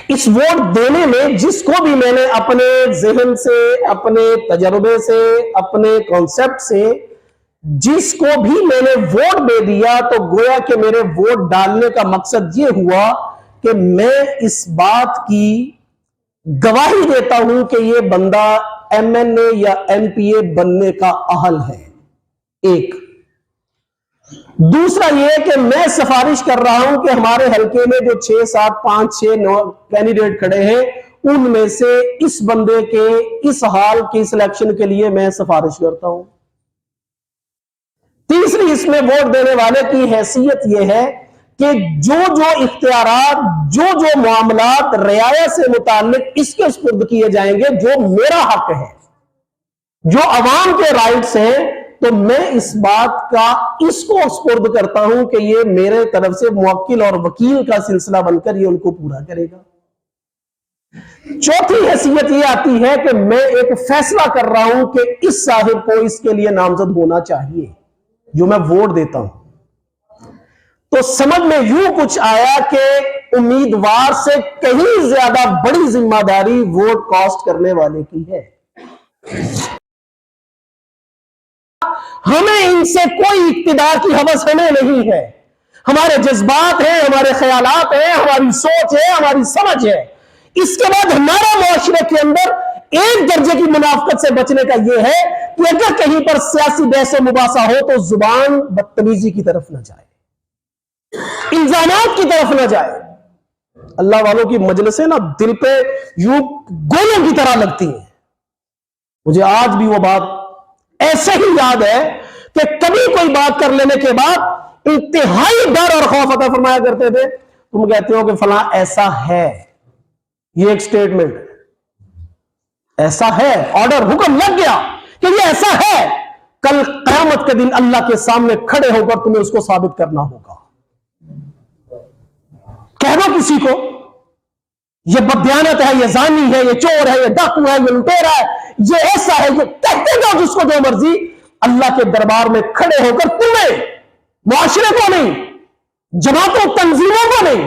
اس vote دینے میں جس کو بھی میں نے اپنے ذہن سے، اپنے تجربے سے، اپنے کانسیپٹ سے جس کو بھی میں نے ووٹ دے دیا، تو گویا کہ میرے ووٹ ڈالنے کا مقصد یہ ہوا کہ میں اس بات کی گواہی دیتا ہوں کہ یہ بندہ ایم این اے یا ایم پی اے بننے کا اہل ہے، ایک۔ دوسرا یہ کہ میں سفارش کر رہا ہوں کہ ہمارے حلقے میں جو 6 7 5 6 9 کینڈیڈیٹ کھڑے ہیں، ان میں سے اس بندے کے اس حال کی سلیکشن کے لیے میں سفارش کرتا ہوں۔ تیسری اس میں ووٹ دینے والے کی حیثیت یہ ہے کہ جو اختیارات، جو معاملات رعایا سے متعلق اس کے سپرد کیے جائیں گے، جو میرا حق ہے، جو عوام کے رائٹس ہیں، تو میں اس بات کا اس کو سپرد کرتا ہوں کہ یہ میرے طرف سے موکل اور وکیل کا سلسلہ بن کر یہ ان کو پورا کرے گا۔ چوتھی حیثیت یہ آتی ہے کہ میں ایک فیصلہ کر رہا ہوں کہ اس صاحب کو اس کے لیے نامزد ہونا چاہیے، جو میں ووٹ دیتا ہوں۔ تو سمجھ میں یوں کچھ آیا کہ امیدوار سے کہیں زیادہ بڑی ذمہ داری ووٹ کاسٹ کرنے والے کی ہے۔ ہمیں ان سے کوئی اقتدار کی ہوس ہمیں نہیں ہے، ہمارے جذبات ہیں، ہمارے خیالات ہیں، ہماری سوچ ہے، ہماری سمجھ ہے۔ اس کے بعد ہمارا معاشرے کے اندر ایک درجے کی منافقت سے بچنے کا یہ ہے کہ اگر کہیں پر سیاسی بحث و مباحثہ ہو تو زبان بدتمیزی کی طرف نہ جائے، الزامات کی طرف نہ جائے۔ اللہ والوں کی مجلسیں نا دل پہ یوں گولوں کی طرح لگتی ہیں۔ مجھے آج بھی وہ بات ایسے ہی یاد ہے کہ کبھی کوئی بات کر لینے کے بعد انتہائی ڈر اور خوف عطا فرمایا کرتے تھے۔ تم کہتے ہو کہ فلاں ایسا ہے، یہ ایک سٹیٹمنٹ ایسا ہے، آرڈر حکم لگ گیا کہ یہ ایسا ہے، کل قیامت کے دن اللہ کے سامنے کھڑے ہو کر تمہیں اس کو ثابت کرنا ہوگا۔ کہہ دو کسی کو یہ بددیانت ہے، یہ زانی ہے، یہ چور ہے، یہ ڈاکو ہے، یہ لٹیرا ہے، یہ ایسا ہے، یہ کہتے جاؤ جس کو جو مرضی، اللہ کے دربار میں کھڑے ہو کر تمہیں، معاشرے کو نہیں، جماعتوں تنظیموں کو نہیں،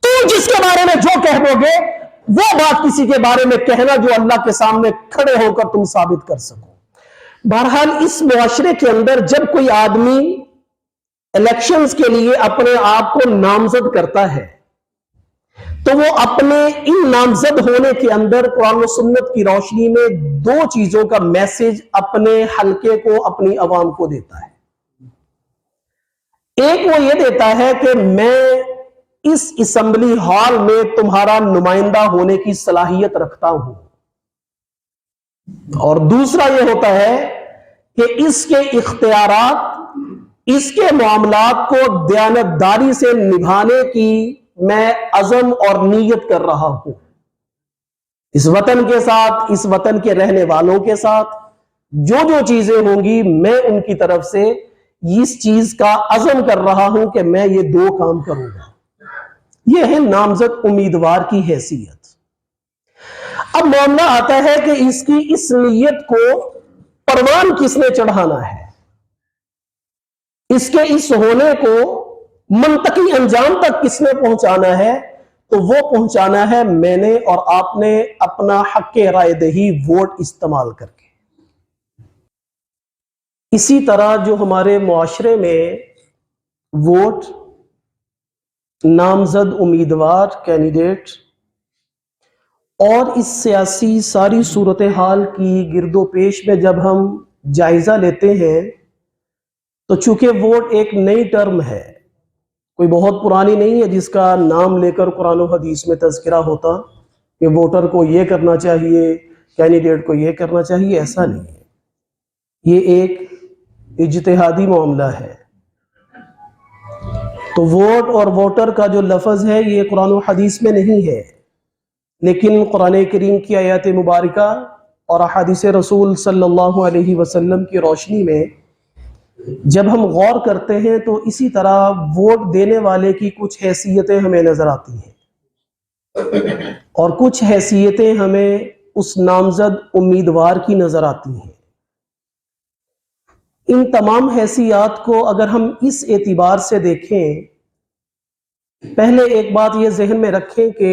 تو جس کے بارے میں جو کہہ دو گے وہ بات کسی کے بارے میں کہنا جو اللہ کے سامنے کھڑے ہو کر تم ثابت کر سکو۔ بہرحال اس معاشرے کے اندر جب کوئی آدمی الیکشنز کے لیے اپنے آپ کو نامزد کرتا ہے تو وہ اپنے ان نامزد ہونے کے اندر قرآن و سنت کی روشنی میں دو چیزوں کا میسج اپنے حلقے کو، اپنی عوام کو دیتا ہے۔ ایک وہ یہ دیتا ہے کہ میں اس اسمبلی ہال میں تمہارا نمائندہ ہونے کی صلاحیت رکھتا ہوں، اور دوسرا یہ ہوتا ہے کہ اس کے اختیارات، اس کے معاملات کو دیانتداری سے نبھانے کی میں عزم اور نیت کر رہا ہوں۔ اس وطن کے ساتھ، اس وطن کے رہنے والوں کے ساتھ جو چیزیں ہوں گی، میں ان کی طرف سے اس چیز کا عزم کر رہا ہوں کہ میں یہ دو کام کروں گا۔ یہ ہے نامزد امیدوار کی حیثیت۔ اب معاملہ آتا ہے کہ اس کی اس نیت کو پروان کس نے چڑھانا ہے، اس کے اس ہونے کو منطقی انجام تک کس نے پہنچانا ہے، تو وہ پہنچانا ہے میں نے اور آپ نے اپنا حق رائے دہی ووٹ استعمال کر کے۔ اسی طرح جو ہمارے معاشرے میں ووٹ، نامزد امیدوار کینڈیڈیٹ اور اس سیاسی ساری صورتحال کی گرد و پیش میں جب ہم جائزہ لیتے ہیں تو چونکہ ووٹ ایک نئی ٹرم ہے، کوئی بہت پرانی نہیں ہے جس کا نام لے کر قرآن و حدیث میں تذکرہ ہوتا کہ ووٹر کو یہ کرنا چاہیے، کینڈیڈیٹ کو یہ کرنا چاہیے، ایسا نہیں ہے۔ یہ ایک اجتہادی معاملہ ہے۔ تو ووٹ اور ووٹر کا جو لفظ ہے یہ قرآن و حدیث میں نہیں ہے، لیکن قرآن کریم کی آیات مبارکہ اور احادیث رسول صلی اللہ علیہ وسلم کی روشنی میں جب ہم غور کرتے ہیں تو اسی طرح ووٹ دینے والے کی کچھ حیثیتیں ہمیں نظر آتی ہیں اور کچھ حیثیتیں ہمیں اس نامزد امیدوار کی نظر آتی ہیں۔ ان تمام حیثیات کو اگر ہم اس اعتبار سے دیکھیں، پہلے ایک بات یہ ذہن میں رکھیں کہ